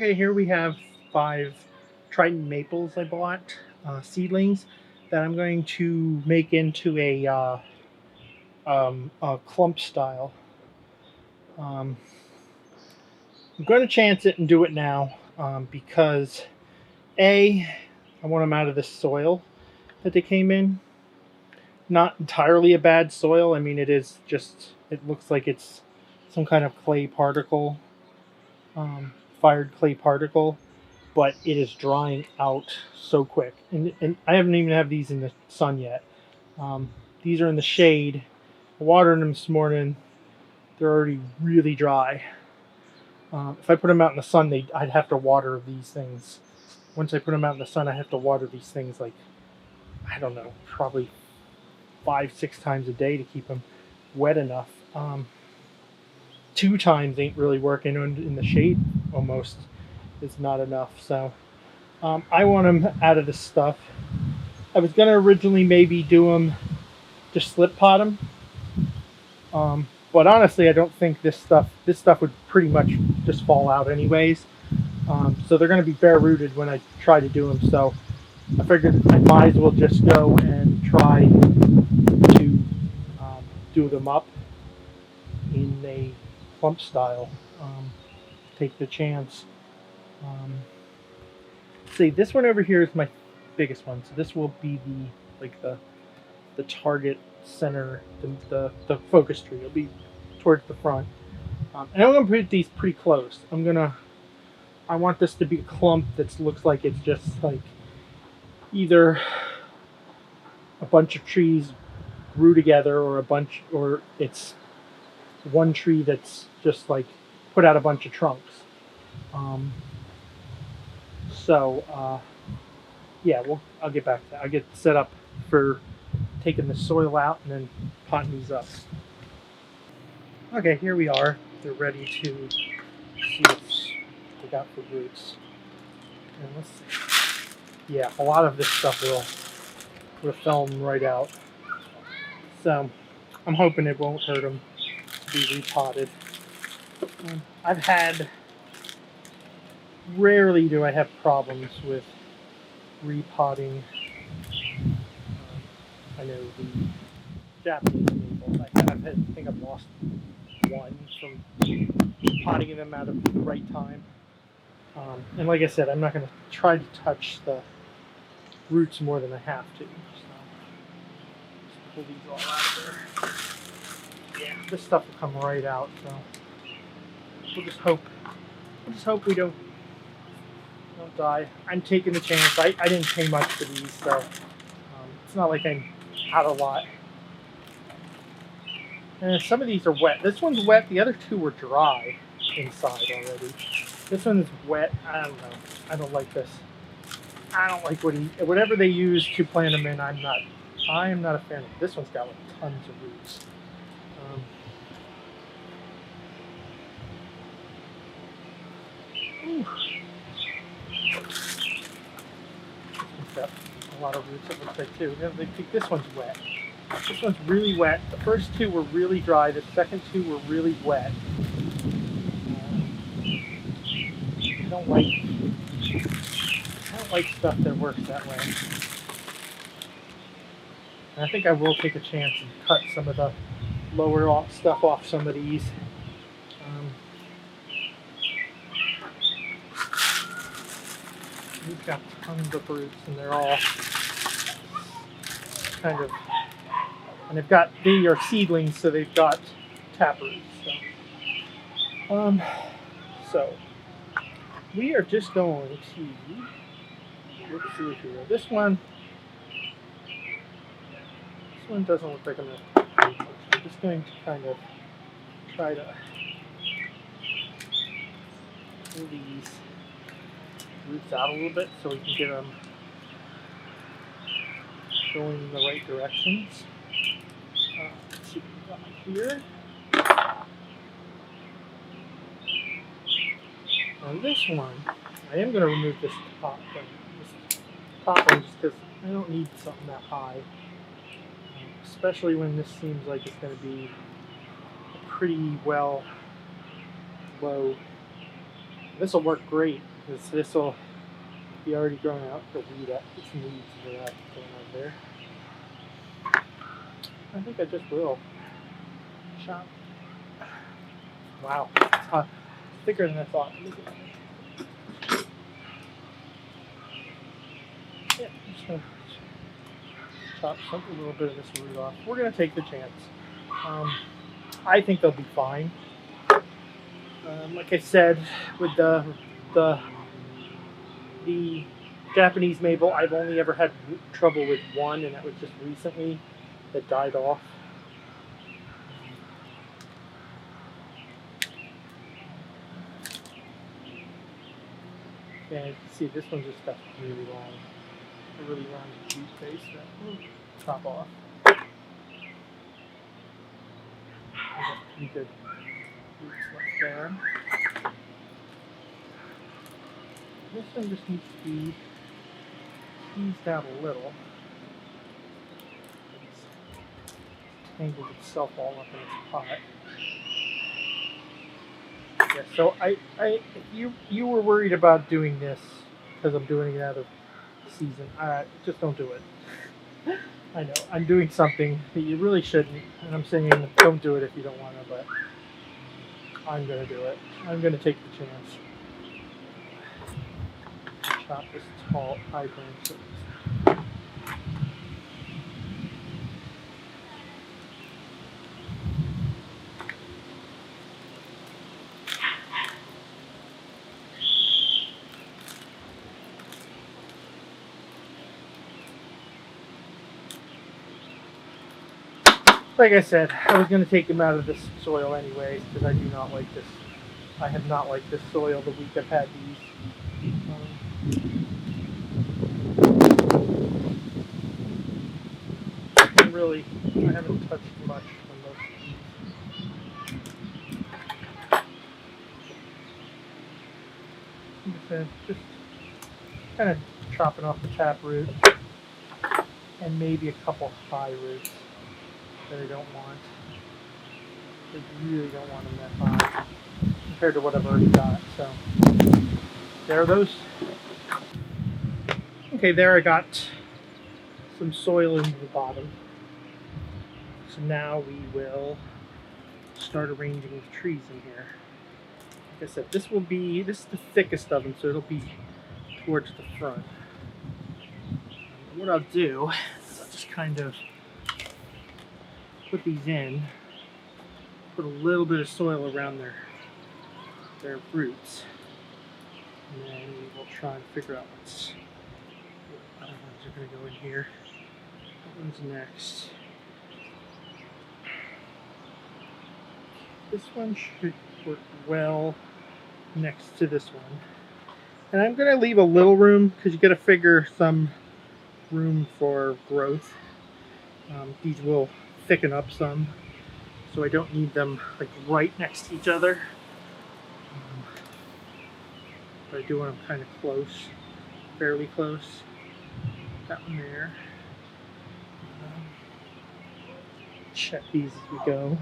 Okay, here we have 5 Trident maples I bought, seedlings, that I'm going to make into a clump style. Um, I'm going to chance it and do it now because A, I want them out of the soil that they came in. Not entirely a bad soil. I mean, it is just, it looks like it's some kind of clay particle, fired clay particle, but it is drying out so quick. And I haven't even had these in the sun yet. Um, these are in the shade. I watered them this morning. They're already really dry. If I put them out in the sun, I'd have to water these things. Once I put them out in the sun, I have to water these things like, I don't know, probably 5, 6 times a day to keep them wet enough. 2 times ain't really working in the shade. Almost is not enough. So I want them out of this stuff. I was gonna originally maybe do them, just slip pot them, but honestly, I don't think this stuff would pretty much just fall out anyways. So they're gonna be bare rooted when I try to do them. So I figured I might as well just go and try to do them up in a clump style. Take the chance. Um, See, this one over here is my biggest one. So this will be the target center, the focus tree. It'll be towards the front. And I'm gonna put these pretty close. I want this to be a clump that looks like it's just like either a bunch of trees grew together, or it's one tree that's just like put out a bunch of trunks. Um, yeah, I'll get back to that. I'll get set up for taking the soil out and then potting these up. Okay, here we are. They're ready to see what we got for roots. And let's see. Yeah, a lot of this stuff will fill them right out. So I'm hoping it won't hurt them to be repotted. I've had, rarely do I have problems with repotting. I know the Japanese maples. I think I've lost one from potting them out of the right time. And like I said, I'm not going to try to touch the roots more than I have to. So just pull these all out of there. Yeah, this stuff will come right out. So we'll just hope we don't die. I'm taking the chance. I didn't pay much for these, so it's not like I'm out a lot. And some of these are wet. This one's wet. The other 2 were dry inside already. This one is wet. I don't know. I don't like this. I don't like whatever they use to plant them in. I am not a fan of it. This one's got like tons of roots. It's got a lot of roots, it looks like, too. This one's wet. This one's really wet. The first 2 were really dry. The second 2 were really wet. I don't like stuff that works that way. And I think I will take a chance and cut some of the lower stuff off some of these. We've got tons of roots, and they're all kind of, and they are seedlings, so they've got tap roots. So we are just going to, let's see here. This one doesn't look like enough. I'm just going to kind of try to pull these roots out a little bit so we can get them going in the right directions. Let's see what we got here. On this one, I am going to remove this top one just because I don't need something that high, especially when this seems like it's going to be pretty well low. This will work great because this will be already growing out. The weed, some weeds that are going on there. I think I just will chop. Wow, it's thicker than I thought. Yeah, I'm just gonna chop a little bit of this root off. We're gonna take the chance. I think they'll be fine. Like I said, with the Japanese maple, I've only ever had trouble with one, and that was just recently that died off. Yeah, you can see this one just got really long. A really long juice base that we'll chop off. Pretty good roots left there. This one just needs to be squeezed out a little. It's tangled itself all up in its pot. Yeah, so you were worried about doing this because I'm doing it out of season. Just don't do it. I know I'm doing something that you really shouldn't, and I'm saying don't do it if you don't want to, but I'm gonna do it. I'm gonna take the chance. Chop this tall high branch. Like I said, I was going to take them out of this soil anyways because I do not like this. I have not liked this soil the week I've had these. Really, I haven't touched much on those. Just kind of chopping off the tap root and maybe a couple high roots that I don't want. I really don't want them that high compared to what I've already got. So there are those. Okay, there I got some soil into the bottom. So now we will start arranging the trees in here. Like I said, this is the thickest of them, so it'll be towards the front. And what I'll do is I'll just kind of put these in, put a little bit of soil around their roots, and then we will try and figure out what other ones are going to go in here. What one's next? This one should work well next to this one. And I'm going to leave a little room because you got to figure some room for growth. These will thicken up some, so I don't need them like right next to each other. But I do want them kind of close, fairly close. That one there. Check these as we go.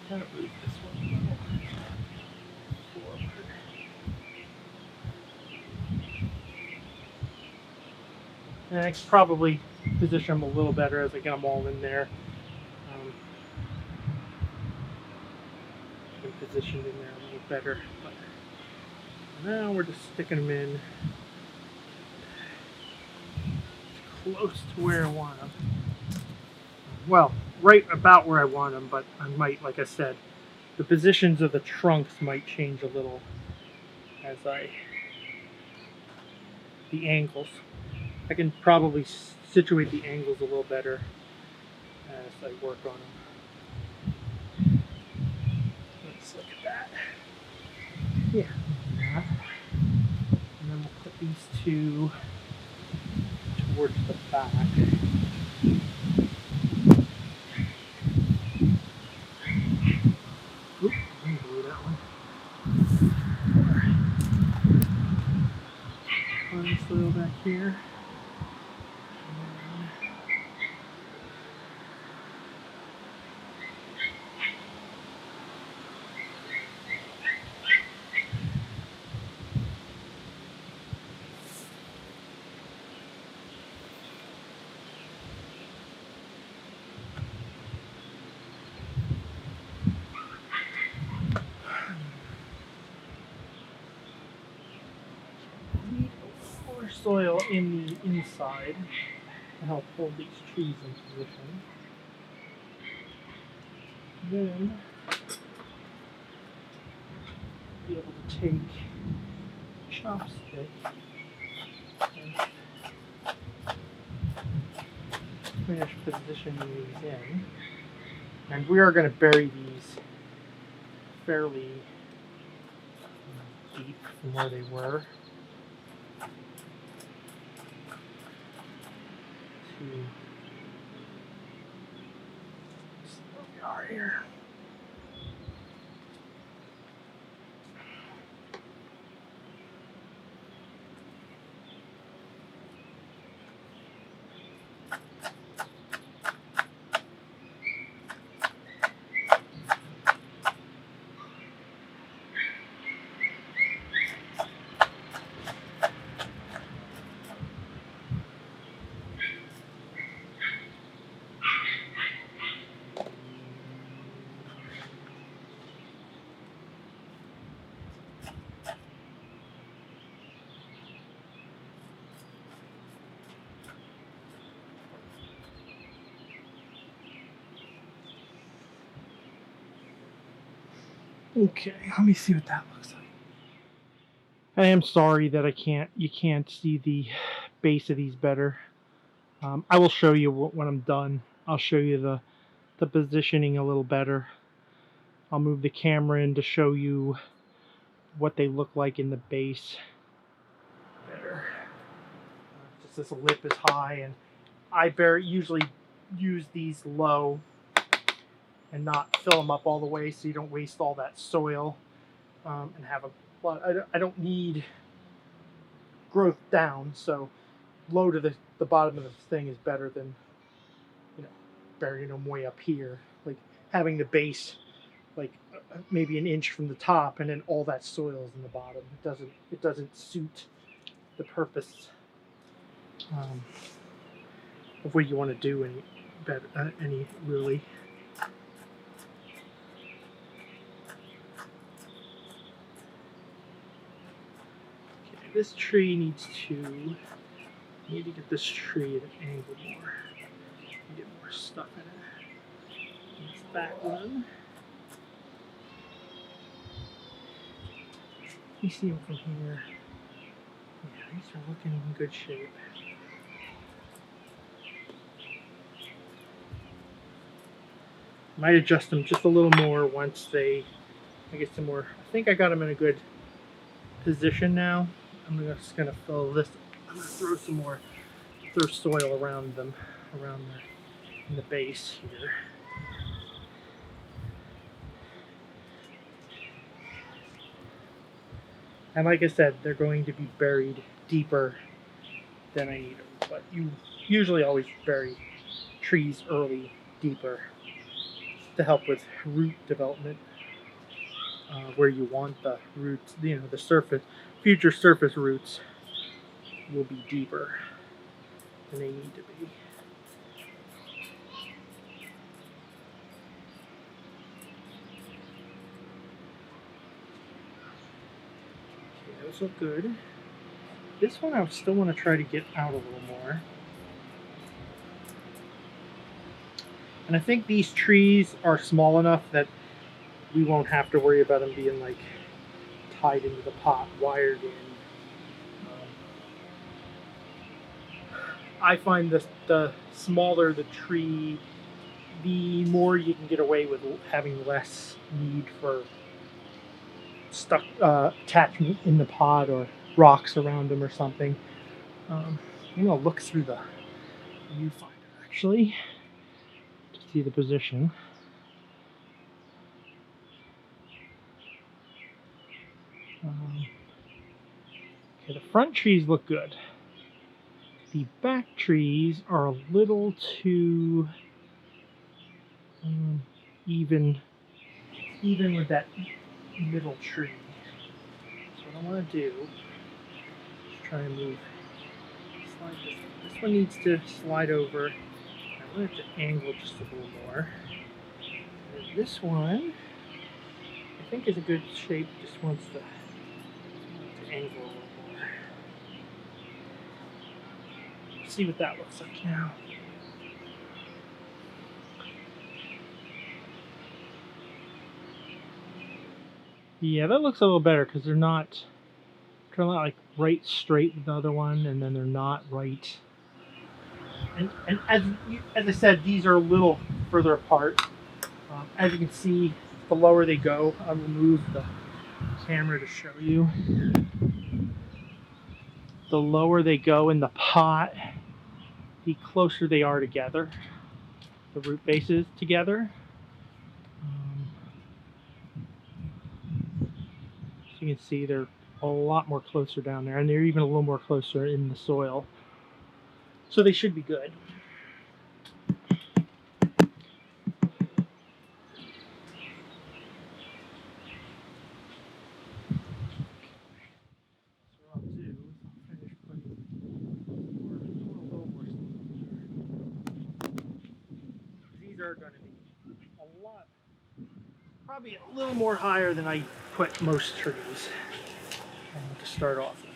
Kind of move this one a little forward. And I can probably position them a little better as I get them all in there. Positioned in there a little better. But now we're just sticking them in close to where I want them. Well, right about where I want them, but I might, like I said, the positions of the trunks might change a little as the angles. I can probably situate the angles a little better as I work on them. Let's look at that. Yeah. And then we'll put these two towards the back. Oop, I blew that one. Find soil back here. soil in the inside to help hold these trees in position. Then be able to take a chopstick and finish positioning these in. And we are going to bury these fairly deep from where they were. Where we are here. Okay, let me see what that looks like. I am sorry that you can't see the base of these better. I will show you when I'm done. I'll show you the positioning a little better. I'll move the camera in to show you what they look like in the base better. Just this lip is high, and I usually use these low and not fill them up all the way so you don't waste all that soil and have a lot. I don't need growth down, so low to the bottom of the thing is better than, you know, burying them way up here. Like having the base like maybe an inch from the top and then all that soil is in the bottom. It doesn't suit the purpose of what you want to do any really. This tree needs to, I need to get this tree at an angle more. Get more stuff in it. This back one. You see them from here. Yeah, these are looking in good shape. Might adjust them just a little more once I get some more. I think I got them in a good position now. I'm just gonna fill this. I'm gonna throw some more, throw soil around them, in the base here. And like I said, they're going to be buried deeper than I need them. But you usually always bury trees early deeper to help with root development, where you want the roots, the surface, future surface roots will be deeper than they need to be. Okay, those look good. This one I still want to try to get out a little more. And I think these trees are small enough that we won't have to worry about them being like tied into the pot, wired in. I find the smaller the tree, the more you can get away with having less need for stuck attachment in the pot or rocks around them or something. I'm gonna look through the viewfinder actually to see the position. Okay, the front trees look good. The back trees are a little too even with that middle tree. So what I want to do is try and move. Slide this one needs to slide over. I want it to angle just a little more. And this one, I think, is a good shape. Just wants to angle a little more. Let's see what that looks like now. Yeah, that looks a little better because they're not like right straight with the other one, and then they're not right. And as I said, these are a little further apart. As you can see, the lower they go, I'll move the camera to show you. The lower they go in the pot, the closer they are together, the root bases together. So you can see they're a lot more closer down there, and they're even a little more closer in the soil. So they should be good. These are going to be a lot, probably a little more higher than I put most trees to start off with.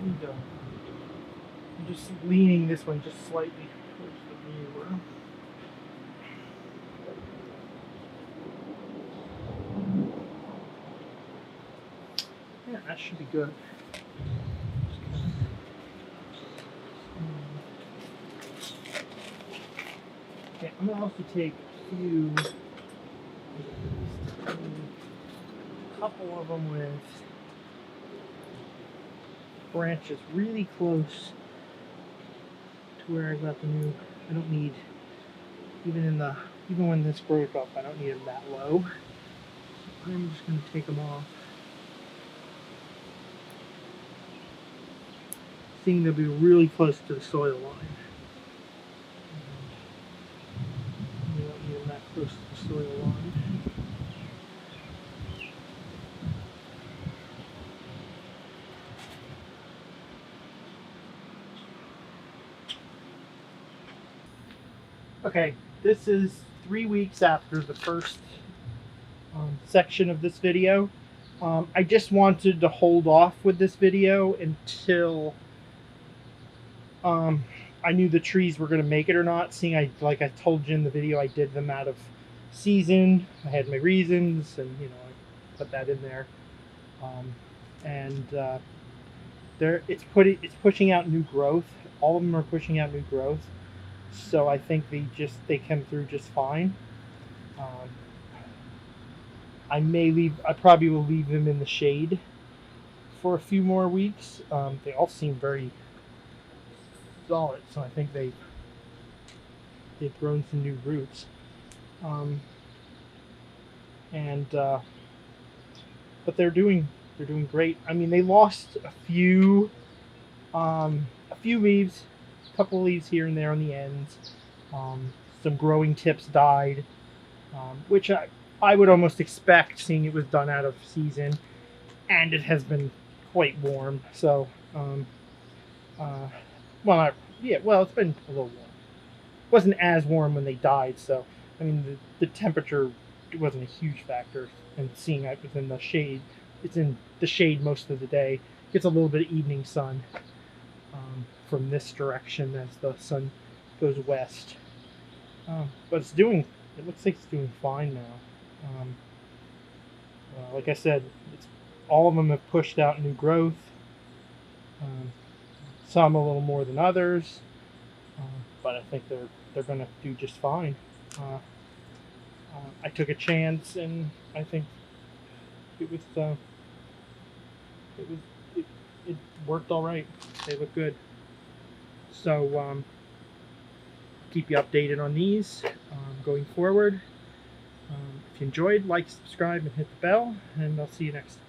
I'm just leaning this one just slightly towards the viewer. Yeah, that should be good. Okay, I'm going to also take a couple of them with branches really close to where I got the new. I don't need, even when this broke up, I don't need them that low. So I'm just going to take them off. Seeing they'll be really close to the soil line. You don't need them that close to the soil line. Okay, this is 3 weeks after the first section of this video. I just wanted to hold off with this video until I knew the trees were going to make it or not. Seeing like I told you in the video, I did them out of season. I had my reasons, and I put that in there. It's pushing out new growth. All of them are pushing out new growth. So I think they come through just fine. I probably will leave them in the shade for a few more weeks. They all seem very solid, so I think they've grown some new roots. But they're doing great. I mean, they lost a few leaves, a couple of leaves here and there on the ends. Some growing tips died, which I would almost expect, seeing it was done out of season, and it has been quite warm. So, uh, well, not, yeah, well, it's been a little warm. It wasn't as warm when they died, so I mean the temperature wasn't a huge factor. And seeing it was in the shade, it's in the shade most of the day. Gets a little bit of evening sun from this direction as the sun goes west. But it's doing. It looks like it's doing fine now. Like I said, all of them have pushed out new growth. Um, some a little more than others, but I think they're going to do just fine. I took a chance, and I think it was it was it worked all right. They look good. So keep you updated on these going forward. If you enjoyed, like, subscribe, and hit the bell, and I'll see you next time.